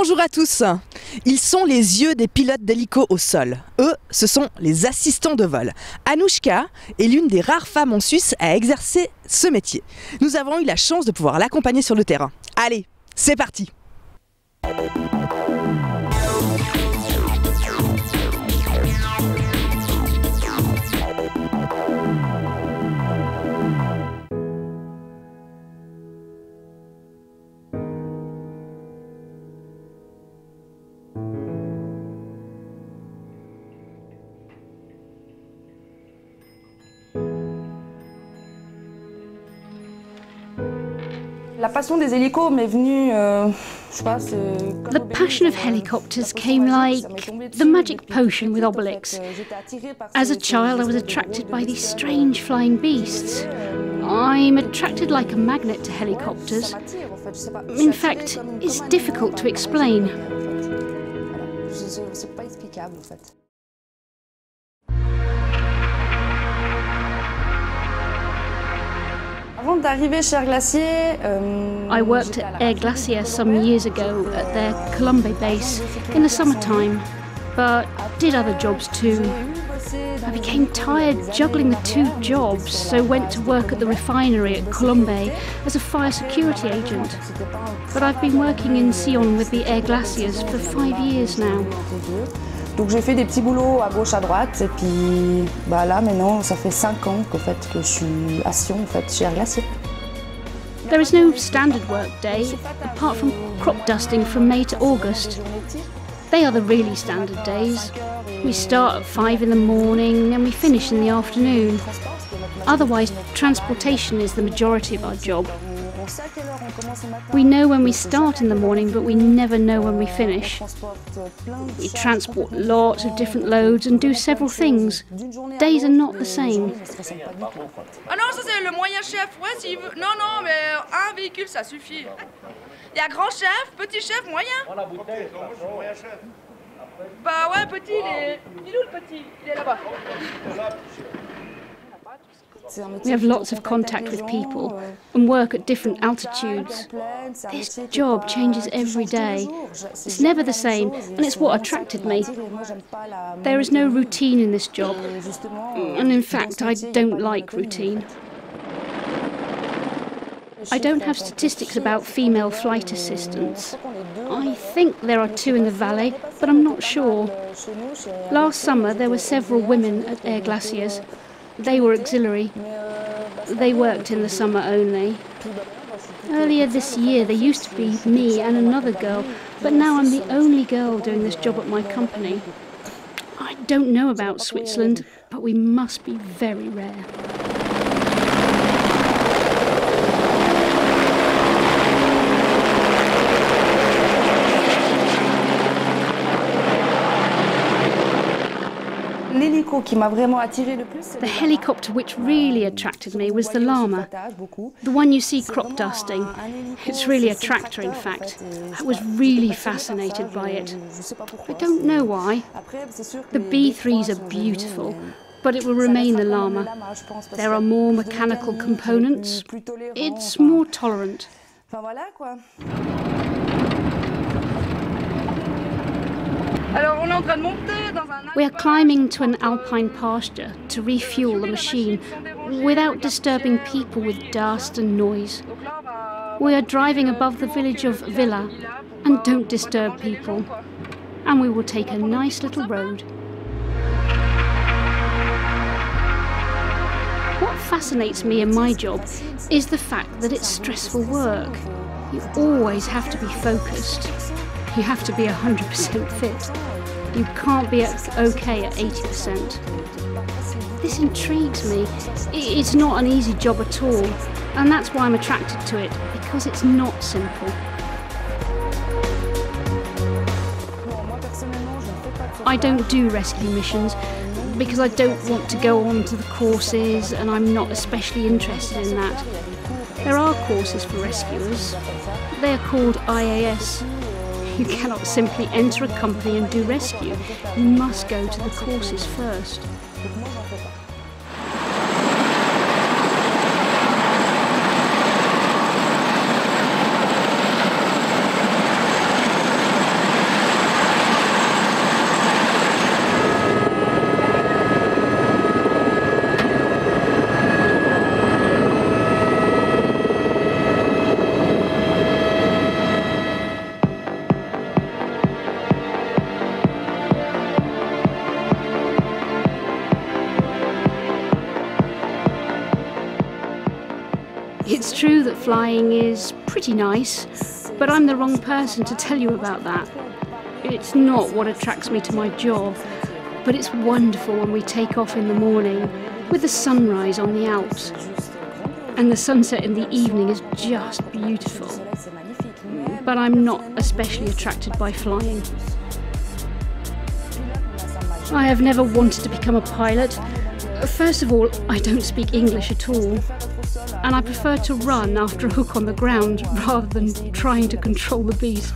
Bonjour à tous. Ils sont les yeux des pilotes d'hélico au sol. Eux, ce sont les assistants de vol. Anouschka est l'une des rares femmes en Suisse à exercer ce métier. Nous avons eu la chance de pouvoir l'accompagner sur le terrain. Allez, c'est parti! La passion des hélicos m'est venue, je sais pas, The passion of helicopters came like the magic potion with Obelix. As a child, I was attracted by these strange flying beasts. I'm attracted like a magnet to helicopters. In fact, it's difficult to explain. Avant d'arriver chez Air-Glacier, I worked at Air-Glacier some years ago at their Colombey base in the summertime, but did other jobs too. I became tired juggling the two jobs, so went to work at the refinery at Colombey as a fire security agent. But I've been working in Sion with the Air-Glaciers for 5 years now. Donc j'ai fait des petits boulots à gauche, à droite, et puis là maintenant ça fait 5 ans que je suis à Sion chez Air-Glacier. There is no standard work day, apart from crop dusting from May to August. They are the really standard days. We start at 5 in the morning and we finish in the afternoon. Otherwise, transportation is the majority of our job. We know when we start in the morning, but we never know when we finish. We transport lots of different loads and do several things. Days are not the same. Ah non, ça c'est le moyen chef. Ouais, s'il veut. Non, non, mais un véhicule ça suffit. Il y a grand chef, petit chef, moyen. La bouteille, moyen chef. Bah ouais, petit, il est où le petit? Il est là-bas. We have lots of contact with people and work at different altitudes. This job changes every day. It's never the same, and it's what attracted me. There is no routine in this job, and in fact, I don't like routine. I don't have statistics about female flight assistants. I think there are 2 in the valley, but I'm not sure. Last summer, there were several women at Air-Glaciers. They were auxiliary. They worked in the summer only. Earlier this year there used to be me and another girl, but now I'm the only girl doing this job at my company. I don't know about Switzerland, but we must be very rare. The helicopter which really attracted me was the llama, the one you see crop dusting. It's really a tractor, in fact. I was really fascinated by it. I don't know why. The B3s are beautiful, but it will remain the llama. There are more mechanical components. It's more tolerant. We are climbing to an alpine pasture to refuel the machine without disturbing people with dust and noise. We are driving above the village of Villa and don't disturb people. And we will take a nice little road. What fascinates me in my job is the fact that it's stressful work. You always have to be focused. You have to be 100% fit. You can't be okay at 80%. This intrigues me. It's not an easy job at all, and that's why I'm attracted to it, because it's not simple. I don't do rescue missions because I don't want to go on to the courses, and I'm not especially interested in that. There are courses for rescuers. They are called IAS. You cannot simply enter a company and do rescue. You must go to the courses first. It's true that flying is pretty nice, but I'm the wrong person to tell you about that. It's not what attracts me to my job, but it's wonderful when we take off in the morning with the sunrise on the Alps. And the sunset in the evening is just beautiful. But I'm not especially attracted by flying. I have never wanted to become a pilot. First of all, I don't speak English at all. And I prefer to run after a hook on the ground rather than trying to control the beast.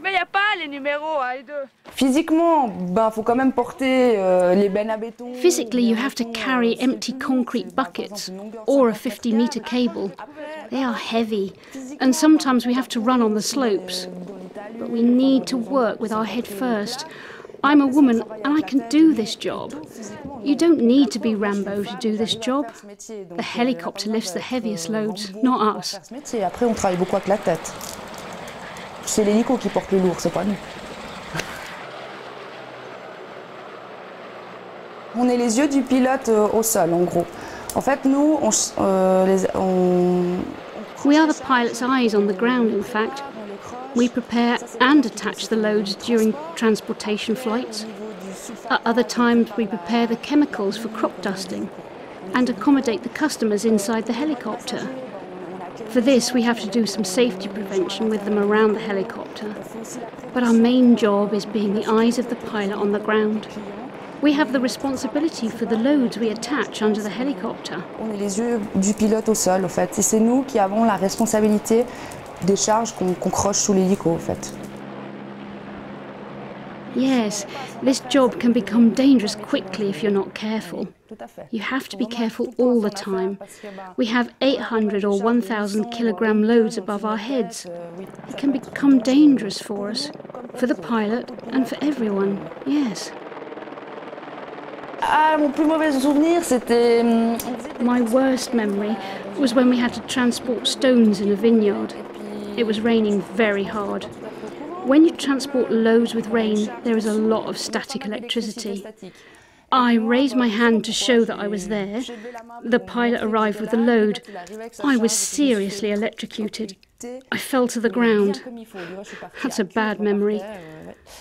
Mais il n'y a pas les numéros, les deux. Physiquement, faut quand même porter les bennes à béton. Physically, you have to carry empty concrete buckets or a 50-metre cable. They are heavy, and sometimes we have to run on the slopes. But we need to work with our head first. I'm a woman and I can do this job. You don't need to be Rambo to do this job. The helicopter lifts the heaviest loads, not us. Après, on travaille beaucoup avec la tête. C'est l'hélico qui porte le lourd, c'est pas nous. On est les yeux du pilote au sol, en gros. En fait, nous, We are the pilot's eyes on the ground, in fact. We prepare and attach the loads during transportation flights. At other times, we prepare the chemicals for crop dusting and accommodate the customers inside the helicopter. For this, we have to do some safety prevention with them around the helicopter. But our main job is being the eyes of the pilot on the ground. We have the responsibility for the loads we attach under the helicopter. On est les yeux du pilote au sol, en fait. Et c'est nous qui avons la responsabilité des charges qu'on croche sous l'hélico, en fait. Yes, this job can become dangerous quickly if you're not careful. You have to be careful all the time. We have 800 or 1,000 kilogram loads above our heads. It can become dangerous for us, for the pilot and for everyone, yes. Mon plus mauvais souvenir, c'était... My worst memory was when we had to transport stones in a vineyard. It was raining very hard. When you transport loads with rain, there is a lot of static electricity. I raised my hand to show that I was there. The pilot arrived with the load. I was seriously electrocuted. I fell to the ground. That's a bad memory.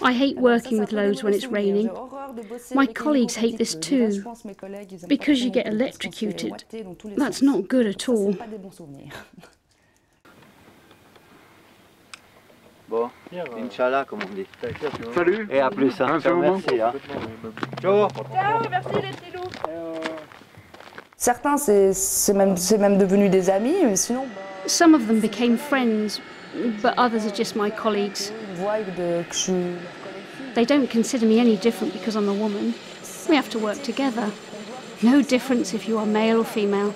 I hate working with loads when it's raining. My colleagues hate this too, because you get electrocuted. That's not good at all. Bon, Inch'Allah, comme on dit. Salut. Et à plus, hein. Merci. Hein. Ciao. Ciao, merci les petits loups. Certains, c'est même devenu des amis, mais sinon... Some of them became friends, but others are just my colleagues. They don't consider me any different because I'm a woman. We have to work together. No difference if you are male or female.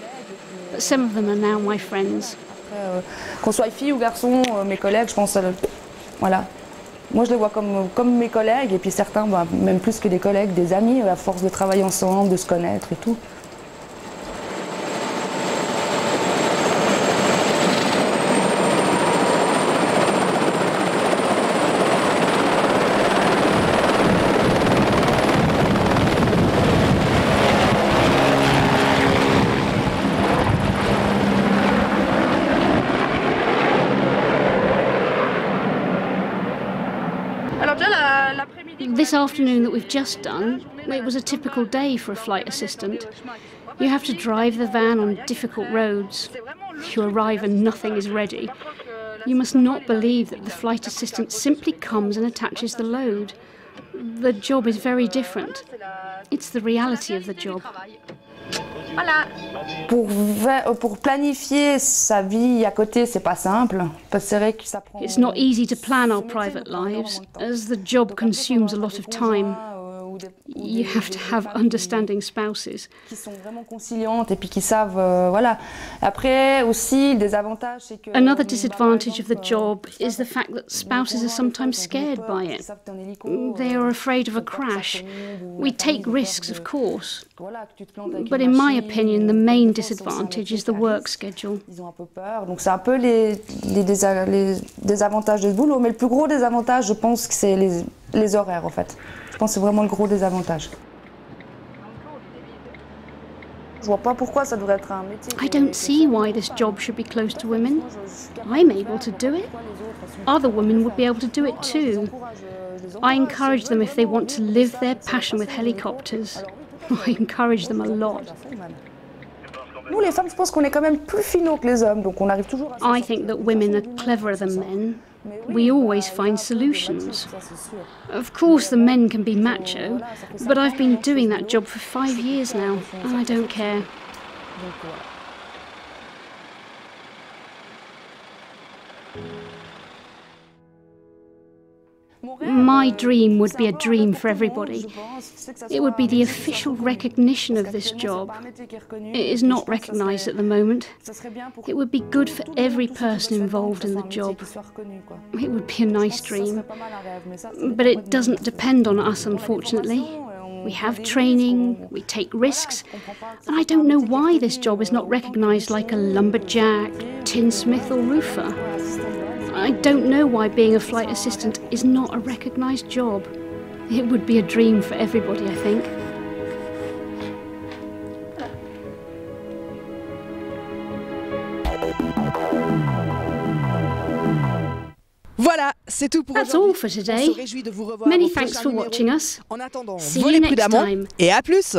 But some of them are now my friends. Qu'on soit fille ou garçon, mes collègues, je pense... voilà. Moi, je les vois comme mes collègues, et puis certains, même plus que des collègues, des amis, à force de travailler ensemble, de se connaître et tout. This afternoon that we've just done, it was a typical day for a flight assistant. You have to drive the van on difficult roads. You arrive and nothing is ready. You must not believe that the flight assistant simply comes and attaches the load. The job is very different. It's the reality of the job. Pour planifier sa vie à côté, c'est pas simple. Parce que c'est vrai que ça prend... It's not easy to plan our private lives, as the job consumes a lot of time. You have to have understanding spouses. Qui sont vraiment conciliantes et puis qui savent, voilà. Après aussi, des avantages, c'est que... Another disadvantage of the job is the fact that spouses are sometimes scared by it. They are afraid of a crash. We take risks, of course. But in my opinion, the main disadvantage is the work schedule. Ils ont un peu peur, donc c'est un peu les désavantages de ce boulot. Mais le plus gros désavantage, je pense que c'est les horaires, en fait. Je pense que c'est vraiment le gros désavantage. Je vois pas pourquoi ça devrait être un métier. I don't see why this job should be close to women. I'm able to do it. Other women would be able to do it too. I encourage them if they want to live their passion with helicopters. I encourage them a lot. Nous, les femmes, je pense qu'on est quand même plus finaux que les hommes, donc on arrive toujours à... I think that women are cleverer than men. We always find solutions. Of course, the men can be macho, but I've been doing that job for 5 years now, and I don't care. My dream would be a dream for everybody. It would be the official recognition of this job. It is not recognised at the moment. It would be good for every person involved in the job. It would be a nice dream. But it doesn't depend on us, unfortunately. We have training, we take risks, and I don't know why this job is not recognised like a lumberjack, tinsmith or roofer. I don't know why being a flight assistant is not a recognised job. It would be a dream for everybody, I think. Voilà, c'est tout pour That's all aujourd'hui. for today. On se réjouit de vous revoir Many au thanks prochain for numéro. watching us. En attendant, See you volez next prudemment time. et à plus.